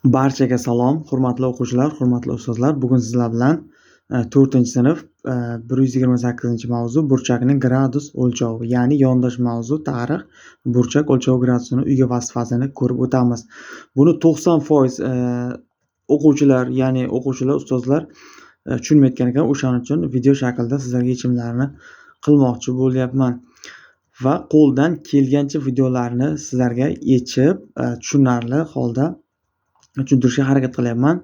Barchaga salom, hurmatli o'quvchilar, hurmatli ustozlar. Bugun sizlar bilan 4-sinf 128-mavzu burchakning gradus o'lchovi, ya'ni yondosh mavzu tarix burchak o'lchovi gradusini uyga vazifasini ko'rib o'tamiz. Buni 90% o'quvchilar, ya'ni o'quvchilar, ustozlar tushunmayotgan ekan. O'shaning uchun video shaklda sizlarga yechimlarni qilmoqchi bo'lyapman va qo'ldan kelgancha videolarni sizlarga yechib tushunarli holda tushuntirishga harakat qilyapman.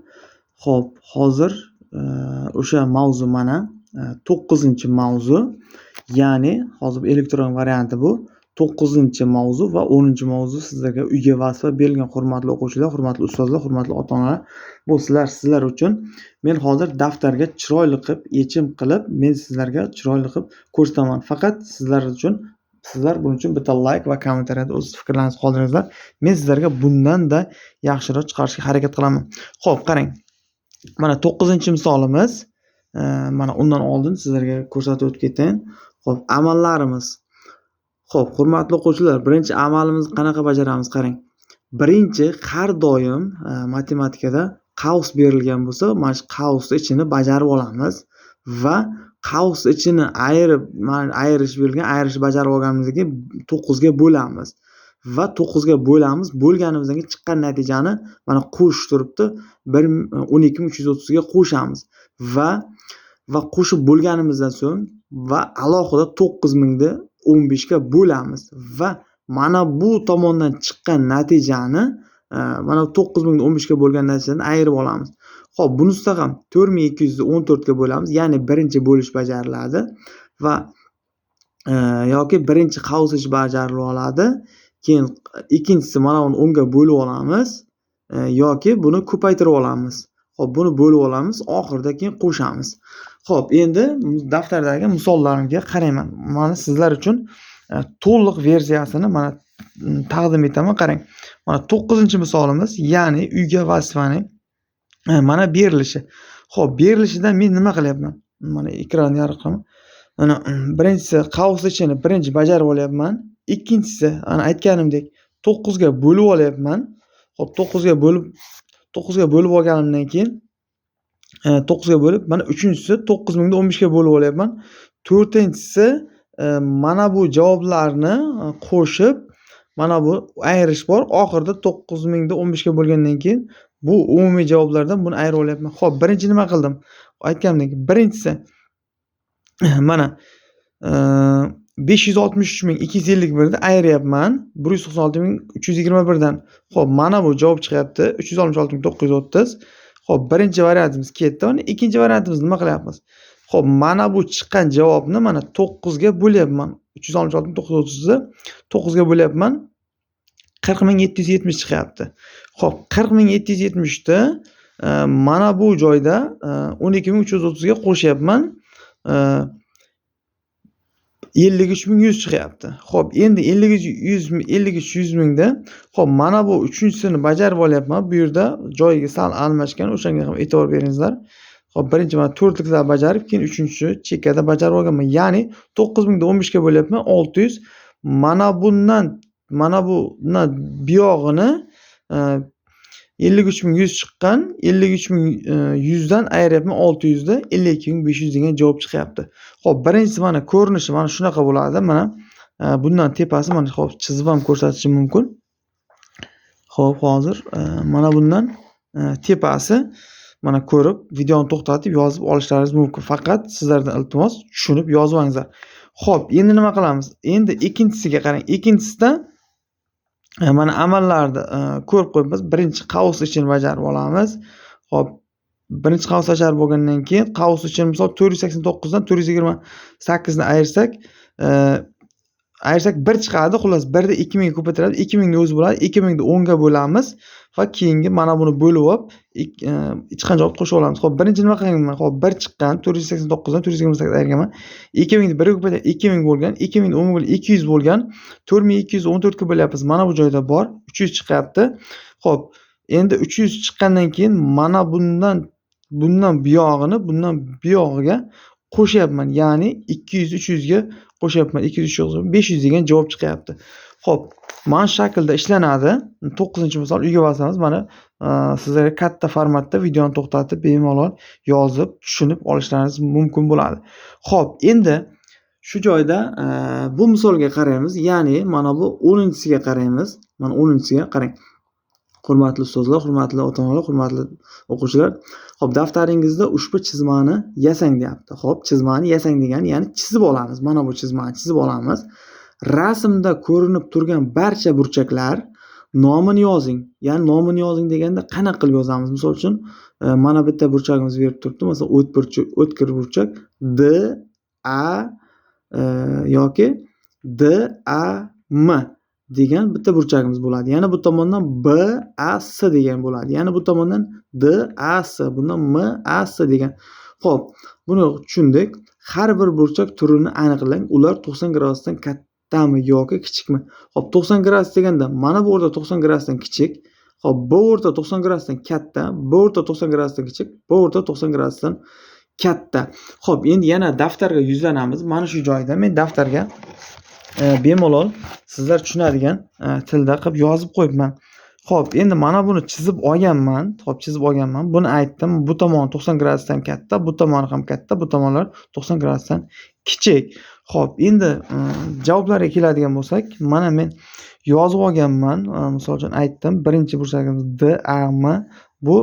Xo'p, hozir o'sha mavzu mana 9-mavzu, ya'ni hozir elektron varianti bu 9-mavzu va 10-mavzu sizlarga uyga vazifa berilgan. Hurmatli o'quvchilar, hurmatli ustozlar, hurmatli ota-onalar, bu sizlar uchun men hozir daftarga chiroyli qilib yechim qilib, men sizlarga chiroyli qilib ko'rsataman. Faqat sizlar buning uchun bitta like va kommentariyada o'z fikrlaringizni qoldiringizlar. Men sizlarga bundan-da yaxshiroq chiqarishga harakat qilaman. Xo'p, qarang. Mana 9-misolimiz. Mana undan oldin sizlarga ko'rsatib o'tib ketayin. Xo'p, amallarimiz. Xo'p, hurmatli o'quvchilar, birinchi amalimizni qanaqa bajaramiz? Qarang. Birinchi har doim matematikada qaus berilgan bo'lsa, mana shu qausning ichini bajarib olamiz va qaus ichini ayirish berilgan, ayirishni bajarib olganimizdan keyin 9 ga bo'lamiz va 9 ga bo'lamiz. Bo'lganimizdan keyin chiqqan natijani mana qo'shib turibdi. 12330 ga qo'shamiz va qo'shib bo'lganimizdan so'ng va alohida 9000 ni 15 ga bo'lamiz va mana bu tomondan chiqqan natijani mana 9000 ni 15 ga bo'lgan natijani ayirib olamiz. Xo'p, bunisida ham 4214 ga bo'lamiz, ya'ni birinchi bo'lish bajariladi va yoki birinchi qavsish bajarilib oladi. Keyin ikkinchisi mana buni 10 ga bo'lib olamiz yoki buni ko'paytirib olamiz. Xo'p, buni bo'lib olamiz, oxirida keyin qo'shamiz. Xo'p, endi daftardagi misollarimga qarayman. Mana sizlar uchun to'liq versiyasini mana taqdim etaman. Qarang. Mana 9-misolimiz, ya'ni uyga vazifaning mana berilishi. Xo'p, berilishidan men nima qilyapman? Mana ekronni yorqaman. Mana birinchisi qaus ichini birinchi bajarib olyapman. Ikkinchisi ana aytganimdek 9 ga bo'lib olyapman. Xo'p, 9 ga bo'lib olganimdan keyin 9 ga bo'lib, mana uchinchisi 9000 ni 15 ga bo'lib olyapman. To'rtinchisi mana bu javoblarni qo'shib, mana bu ayirish bor. Oxirida 9000 ni 15 ga bo'lgandan keyin bu umumiy javoblardan buni ayirib olyapman. Xo'p, birinchi nima qildim? Aytganimdek, birinchisi mana 563251 dan ayiryapman. 196321 dan. Xo'p, mana bu javob chiqyapti. 366930. Xo'p, birinchi variantimiz ketdi. Uni ikkinchi variantimiz nima qilyapmiz? Xo'p, mana bu chiqqan javobni mana 9 ga bo'lyapman. 366930 ni 9 ga bo'lyapman. 40770 chiqyapti. Xo'p, 40770 ni mana bu joyda 12330 ga qo'shyapman. 53100 chiqyapti. Xo'p, endi 53100 mingda xo'p, mana bu uchinchisini bajarib olyapman. Bu yerda joyiga sal almashgan, o'shanga ham e'tibor beringizlar. Xo'p, birinchi mana 4liklar bajarib, keyin uchinchi chekkada bajarib olganman. Ya'ni 9000 ni 15 ga bo'lyapman 600. Mana bundan buyog'ini 53100 chiqqan, 53100 dan ayiryapman 600 da 52500 degan javob chiqyapti. Xo'p, birinchisi mana ko'rinishi mana shunaqa bo'ladi. Mana bundan tepasi mana xo'p chizib ham ko'rsatishim mumkin. Xo'p, hozir mana bundan tepasi mana ko'rib, videoni to'xtatib yozib olishlaringiz mumkin. Faqat sizlardan iltimos tushunib yozib olingizlar. Xo'p, endi nima qilamiz? Endi ikkinchisiga qarang. Ikkinchisida mana amallarni ko'rib qo'yibmiz. Birinchi qaus ichini bajarib olamiz. Xo'p, birinchi qaus bajarib bo'lgandan keyin qaus ichini misol 489 dan 428 ni ayirsak 1 chiqadi. Xullas 1 da 2000 ga ko'paytiradi. 2000 ni o'zi bo'ladi. 2000 ni 10 ga bo'lamiz va keyingi mana buni bo'lib olib chiqqan javobni qo'shib olamiz. Xo'p, birinchi nima qilganman? Xo'p, 1 chiqqan, 489 dan 428 ayirganman. 2000 ni 1 ga ko'paytirib 2000 bo'lgan, 2000 ni 10 ga bo'lib 200 bo'lgan. 4214 ga bo'lyapmiz. Mana bu joyda bor. 300 chiqyapti. Xo'p, endi 300 chiqqandan keyin mana bundan buyog'iga qo'shyapman. Ya'ni 200 300 ga qo'shyapman. 200 500 degan javob chiqyapti. Xo'p, Mana shu shaklda ishlanadi. 9-misol uyga bosamiz. Mana sizlarga katta formatda videoni to'xtatib bemalol yozib, tushunib olishlaringiz mumkin bo'ladi. Xo'p, endi shu joyda bu misolga qaraymiz. Ya'ni mana bu 10-siga qaraymiz. Mana 10-siga qarang. Hurmatli ustozlar, hurmatli ota-onalar, hurmatli o'quvchilar. Xo'p, daftaringizda ushbu chizmani yasang deyapti. Xo'p, chizmani yasang degani, ya'ni chizib olamiz. Mana bu chizmani chizib olamiz. Rasmda ko'rinib turgan barcha burchaklar nomini yozing. Ya'ni nomini yozing deganda qanaqa qilib yozamiz? Misol uchun, mana bitta burchagimiz berib turibdi. Masalan, o'tkir burchak D A yoki D A M degan bitta burchagimiz bo'ladi. Yana bu tomondan B A S degan bo'ladi. Yana bu tomondan D A S, bundan M A S degan. Xo'p, buni tushundik. Har bir burchak turini aniqlang. Ular 90 gradusdan kattami yoki kichikmi? Xo'p, 90 gradus deganda mana bu o'rta 90 gradusdan kichik. Xo'p, bu o'rta 90 gradusdan katta, bu o'rta 90 gradusdan kichik, bu o'rta 90 gradusdan katta. Xo'p, endi yana daftarga yuzlanamiz. Mana shu joyda men daftarga bemalol sizlar tushunadigan tilda qilib yozib qo'yibman. Xo'p, endi mana buni chizib olganman. Buni aytdim. Bu tomoni 90 gradusdan katta, bu tomoni ham katta, bu tomonlar 90 gradusdan kichik. Xo'p, endi javoblarga keladigan bo'lsak, mana men yozib olganman. Misol uchun aytdim, birinchi burchagimiz D A M, bu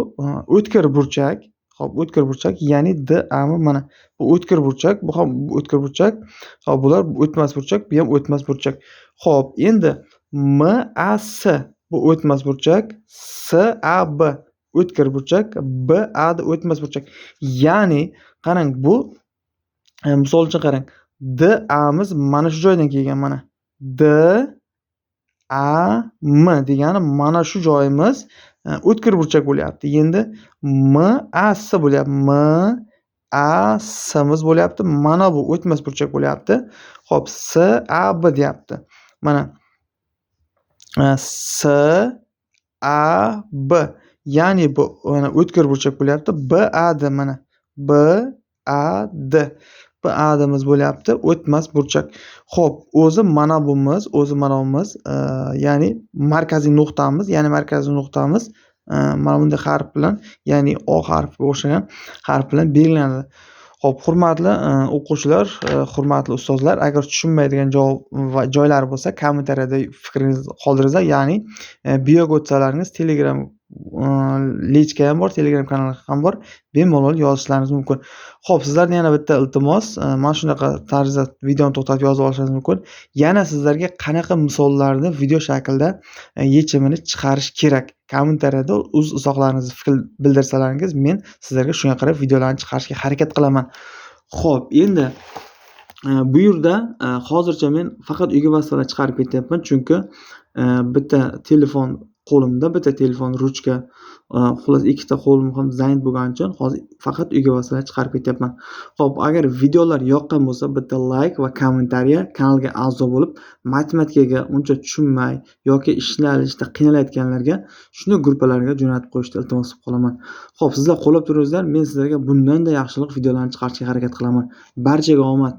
o'tkir burchak. Xo'p, o'tkir burchak, ya'ni D A M mana bu o'tkir burchak, bu ham o'tkir burchak. Xo'p, bular o'tmas burchak, bu ham o'tmas burchak. Xo'p, endi M A S bu o'tmas burchak, S A B o'tkir burchak, B A D o'tmas burchak. Ya'ni qarang, bu misol uchun qarang. D A miz mana shu joydan kelgan mana. D A M degani mana shu joyimiz o'tkir burchak bo'lyapti. Endi M A S bo'lyapti. M A S miz bo'lyapti. Mana bu o'tmas burchak bo'lyapti. Xo'p, S A B deyapti. Mana S A B, ya'ni bu mana o'tkir burchak bo'lyapti. B A D, mana B A D. B A D miz bo'lyapti, o'tmas burchak. Xo'p, o'zi mana bumuz, ya'ni markaziy nuqtamiz, mana bunday harf bilan, ya'ni O harfiga o'xshagan harf bilan belgilanadi. Xo'p, hurmatli o'quvchilar, hurmatli ustozlar, agar tushunmaydigan joylar bo'lsa, kommentariyada fikringizni qoldiringizlar. Ya'ni biogotsalarimiz Telegram lichka ham bor, Telegram kanali ham bor. Bemalol yozishlaringiz mumkin. Xo'p, sizlardan yana bitta iltimos, mana shunaqa tarzda videoni to'xtatib yozib olishingiz mumkin. Yana sizlarga qanaqa misollarni video shaklda yechimini chiqarish kerak? Kommentariyada o'z izohlaringizni, fikr bildirsalaringiz, men sizlarga shunga qarab videolarni chiqarishga harakat qilaman. Xo'p, endi bu yerda hozircha men faqat uyga vazifalar chiqarib ketyapman, chunki bitta telefon qo'limda, bitta telefon ruchka, xullas ikkita qo'lim ham zayd bo'lgani uchun hozir faqat uyga vazifalar chiqarib ketyapman. Xo'p, agar videolar yoqqan bo'lsa, bitta like va kommentariya, kanalga a'zo bo'lib, matematikaga uncha tushunmay yoki ishda qiynalayotganlarga shunday gruppalarga jo'natib qo'yishni iltimos qilib qolaman. Xo'p, sizlar qo'llab turingizlar, men sizlarga bundan-da yaxshiroq videolarni chiqarishga harakat qilaman. Barchaga omad.